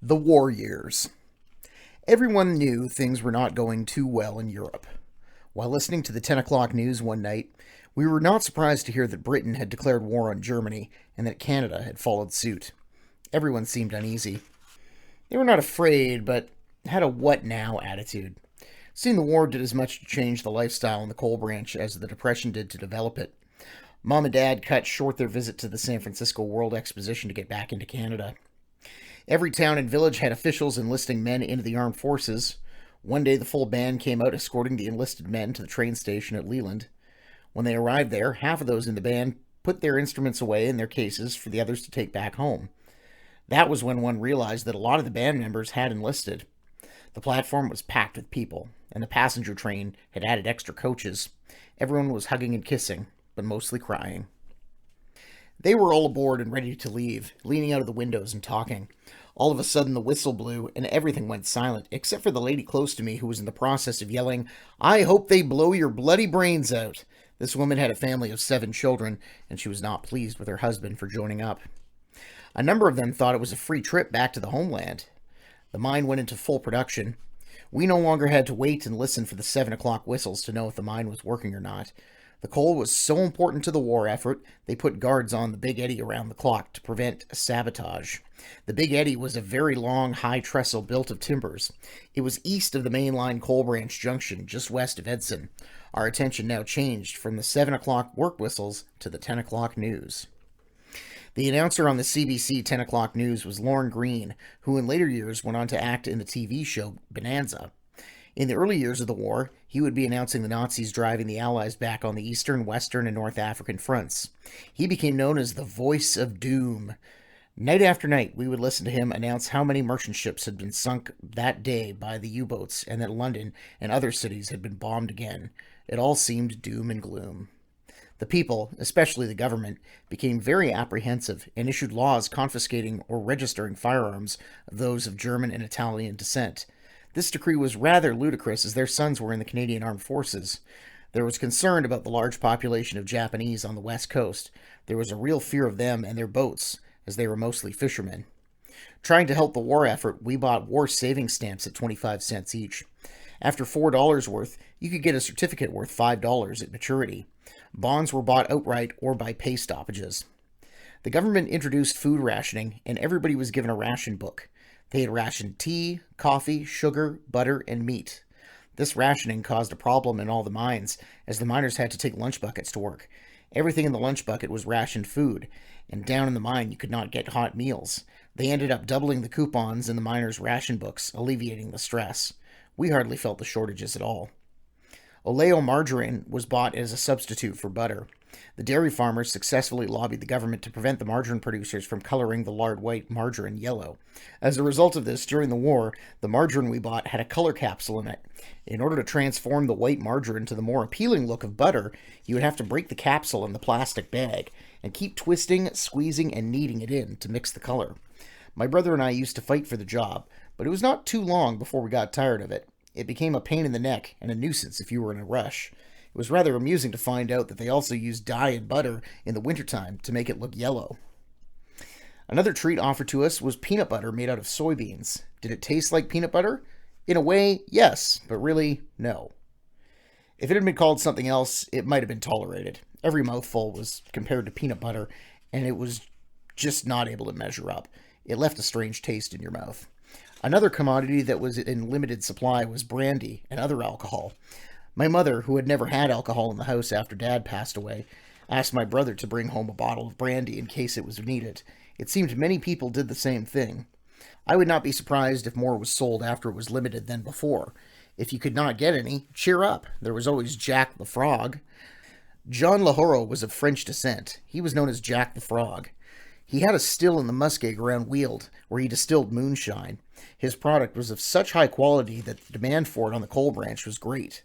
The war years. Everyone knew things were not going too well in Europe. While listening to the 10 o'clock news one night, we were not surprised to hear that Britain had declared war on Germany and that Canada had followed suit. Everyone seemed uneasy. They were not afraid, but had a what now attitude. Seeing the war did as much to change the lifestyle in the coal branch as the Depression did to develop it. Mom and Dad cut short their visit to the San Francisco World Exposition to get back into Canada. Every town and village had officials enlisting men into the armed forces. One day the full band came out escorting the enlisted men to the train station at Leland. When they arrived there, half of those in the band put their instruments away in their cases for the others to take back home. That was when one realized that a lot of the band members had enlisted. The platform was packed with people, and the passenger train had added extra coaches. Everyone was hugging and kissing, but mostly crying. They were all aboard and ready to leave, leaning out of the windows and talking. All of a sudden the whistle blew and everything went silent, except for the lady close to me who was in the process of yelling, "I hope they blow your bloody brains out." This woman had a family of 7 children, and she was not pleased with her husband for joining up. A number of them thought it was a free trip back to the homeland. The mine went into full production. We no longer had to wait and listen for the 7 o'clock whistles to know if the mine was working or not. The coal was so important to the war effort, they put guards on the Big Eddy around the clock to prevent sabotage. The Big Eddy was a very long, high trestle built of timbers. It was east of the mainline coal branch junction, just west of Edson. Our attention now changed from the 7 o'clock work whistles to the 10 o'clock news. The announcer on the CBC 10 o'clock news was Lorne Greene, who in later years went on to act in the TV show Bonanza. In the early years of the war, he would be announcing the Nazis driving the Allies back on the Eastern, Western, and North African fronts. He became known as the Voice of Doom. Night after night, we would listen to him announce how many merchant ships had been sunk that day by the U-boats and that London and other cities had been bombed again. It all seemed doom and gloom. The people, especially the government, became very apprehensive and issued laws confiscating or registering firearms of those of German and Italian descent. This decree was rather ludicrous as their sons were in the Canadian Armed Forces. There was concern about the large population of Japanese on the west coast. There was a real fear of them and their boats, as they were mostly fishermen. Trying to help the war effort, we bought war savings stamps at 25 cents each. After $4 worth, you could get a certificate worth $5 at maturity. Bonds were bought outright or by pay stoppages. The government introduced food rationing, and everybody was given a ration book. They had rationed tea, coffee, sugar, butter, and meat. This rationing caused a problem in all the mines, as the miners had to take lunch buckets to work. Everything in the lunch bucket was rationed food, and down in the mine you could not get hot meals. They ended up doubling the coupons in the miners' ration books, alleviating the stress. We hardly felt the shortages at all. Oleo margarine was bought as a substitute for butter. The dairy farmers successfully lobbied the government to prevent the margarine producers from coloring the lard white margarine yellow. As a result of this, during the war, the margarine we bought had a color capsule in it. In order to transform the white margarine to the more appealing look of butter, you would have to break the capsule in the plastic bag and keep twisting, squeezing, and kneading it in to mix the color. My brother and I used to fight for the job, but it was not too long before we got tired of it. It became a pain in the neck and a nuisance if you were in a rush. It was rather amusing to find out that they also used dye and butter in the wintertime to make it look yellow. Another treat offered to us was peanut butter made out of soybeans. Did it taste like peanut butter? In a way, yes, but really, no. If it had been called something else, it might have been tolerated. Every mouthful was compared to peanut butter, and it was just not able to measure up. It left a strange taste in your mouth. Another commodity that was in limited supply was brandy and other alcohol. My mother, who had never had alcohol in the house after Dad passed away, asked my brother to bring home a bottle of brandy in case it was needed. It seemed many people did the same thing. I would not be surprised if more was sold after it was limited than before. If you could not get any, cheer up. There was always Jack the Frog. John Lahoro was of French descent. He was known as Jack the Frog. He had a still in the muskeg around Weald, where he distilled moonshine. His product was of such high quality that the demand for it on the coal branch was great.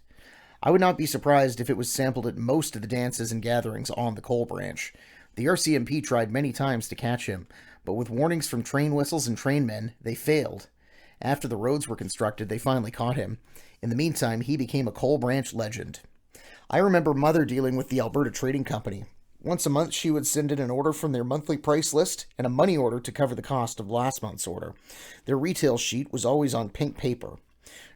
I would not be surprised if it was sampled at most of the dances and gatherings on the coal branch. The RCMP tried many times to catch him, but with warnings from train whistles and trainmen, they failed. After the roads were constructed, they finally caught him. In the meantime, he became a coal branch legend. I remember Mother dealing with the Alberta Trading Company. Once a month, she would send in an order from their monthly price list and a money order to cover the cost of last month's order. Their retail sheet was always on pink paper.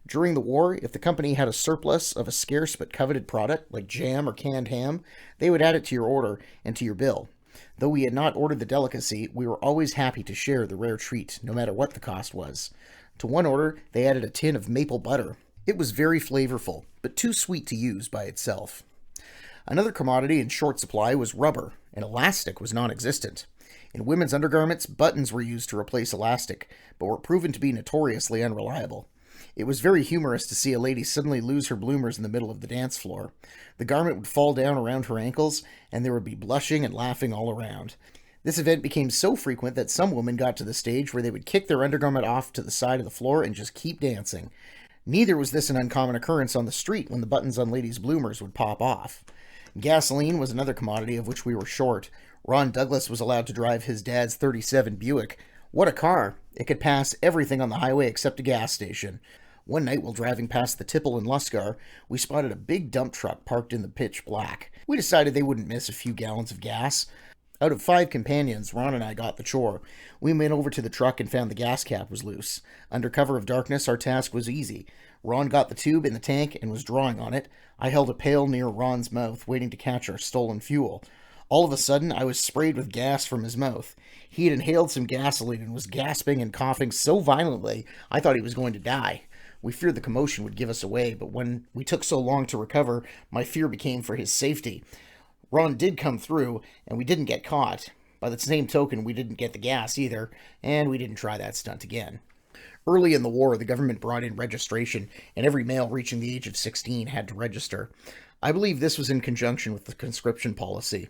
During the war, if the company had a surplus of a scarce but coveted product, like jam or canned ham, they would add it to your order and to your bill. Though we had not ordered the delicacy, we were always happy to share the rare treat, no matter what the cost was. To one order, they added a tin of maple butter. It was very flavorful, but too sweet to use by itself. Another commodity in short supply was rubber, and elastic was non-existent. In women's undergarments, buttons were used to replace elastic, but were proven to be notoriously unreliable. It was very humorous to see a lady suddenly lose her bloomers in the middle of the dance floor. The garment would fall down around her ankles, and there would be blushing and laughing all around. This event became so frequent that some women got to the stage where they would kick their undergarment off to the side of the floor and just keep dancing. Neither was this an uncommon occurrence on the street when the buttons on ladies' bloomers would pop off. Gasoline was another commodity of which we were short. Ron Douglas was allowed to drive his dad's '37 Buick. What a car! It could pass everything on the highway except a gas station. One night, while driving past the Tipple in Luscar, we spotted a big dump truck parked in the pitch black. We decided they wouldn't miss a few gallons of gas. Out of 5 companions, Ron and I got the chore. We went over to the truck and found the gas cap was loose. Under cover of darkness, our task was easy. Ron got the tube in the tank and was drawing on it. I held a pail near Ron's mouth, waiting to catch our stolen fuel. All of a sudden, I was sprayed with gas from his mouth. He had inhaled some gasoline and was gasping and coughing so violently, I thought he was going to die. We feared the commotion would give us away, but when we took so long to recover, my fear became for his safety. Ron did come through, and we didn't get caught. By the same token, we didn't get the gas either, and we didn't try that stunt again. Early in the war, the government brought in registration, and every male reaching the age of 16 had to register. I believe this was in conjunction with the conscription policy.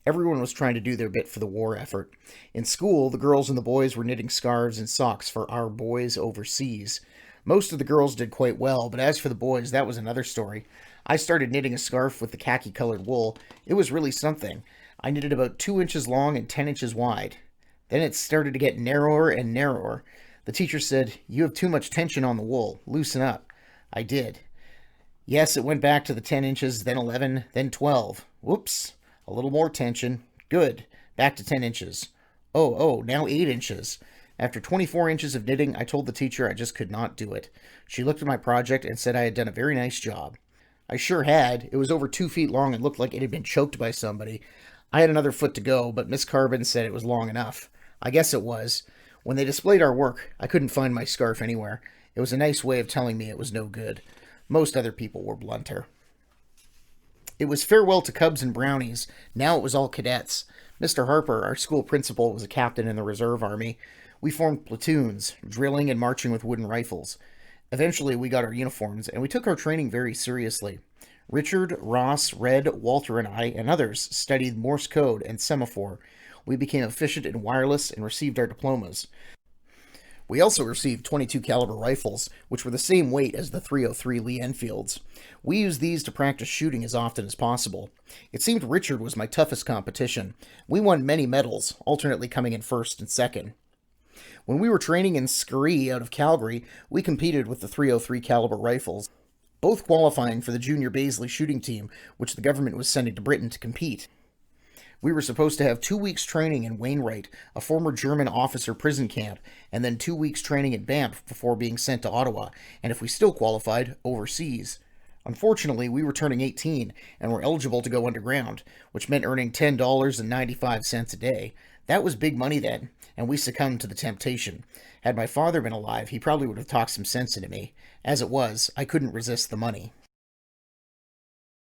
Everyone was trying to do their bit for the war effort. In school, the girls and the boys were knitting scarves and socks for our boys overseas. Most of the girls did quite well, but as for the boys, that was another story. I started knitting a scarf with the khaki-colored wool. It was really something. I knitted about 2 inches long and 10 inches wide. Then it started to get narrower and narrower. The teacher said, "You have too much tension on the wool. Loosen up." I did. Yes, it went back to the 10 inches, then 11, then 12. Whoops. A little more tension. Good. Back to 10 inches. Oh, now 8 inches. After 24 inches of knitting, I told the teacher I just could not do it. She looked at my project and said I had done a very nice job. I sure had. It was over 2 feet long and looked like it had been choked by somebody. I had another foot to go, but Miss Carbon said it was long enough. I guess it was. When they displayed our work, I couldn't find my scarf anywhere. It was a nice way of telling me it was no good. Most other people were blunter. It was farewell to Cubs and Brownies. Now it was all cadets. Mr. Harper, our school principal, was a captain in the reserve army. We formed platoons, drilling and marching with wooden rifles. Eventually, we got our uniforms, and we took our training very seriously. Richard, Ross, Red, Walter, and I, and others, studied Morse code and semaphore. We became efficient in wireless and received our diplomas. We also received 22 caliber rifles, which were the same weight as the .303 Lee Enfields. We used these to practice shooting as often as possible. It seemed Richard was my toughest competition. We won many medals, alternately coming in first and second. When we were training in Skurry out of Calgary, we competed with the .303 caliber rifles, both qualifying for the junior Baisley shooting team, which the government was sending to Britain to compete. We were supposed to have 2 weeks training in Wainwright, a former German officer prison camp, and then 2 weeks training in Banff before being sent to Ottawa, and if we still qualified, overseas. Unfortunately, we were turning 18 and were eligible to go underground, which meant earning $10.95 a day. That was big money then, and we succumbed to the temptation. Had my father been alive, he probably would have talked some sense into me. As it was, I couldn't resist the money.